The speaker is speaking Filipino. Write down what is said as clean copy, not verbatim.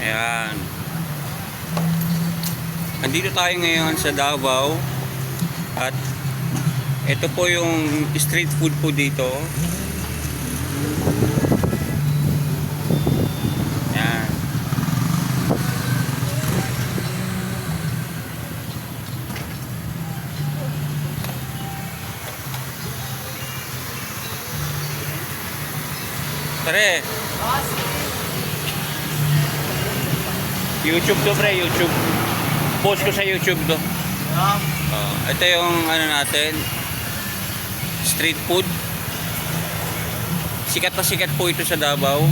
Ayan. Andito tayo ngayon sa Davao. At ito po yung street food po dito. Ayan. Tare. YouTube to pre, YouTube. Post ko sa YouTube to. Ito yung ano natin, street food. Sikat na sikat po ito sa Davao.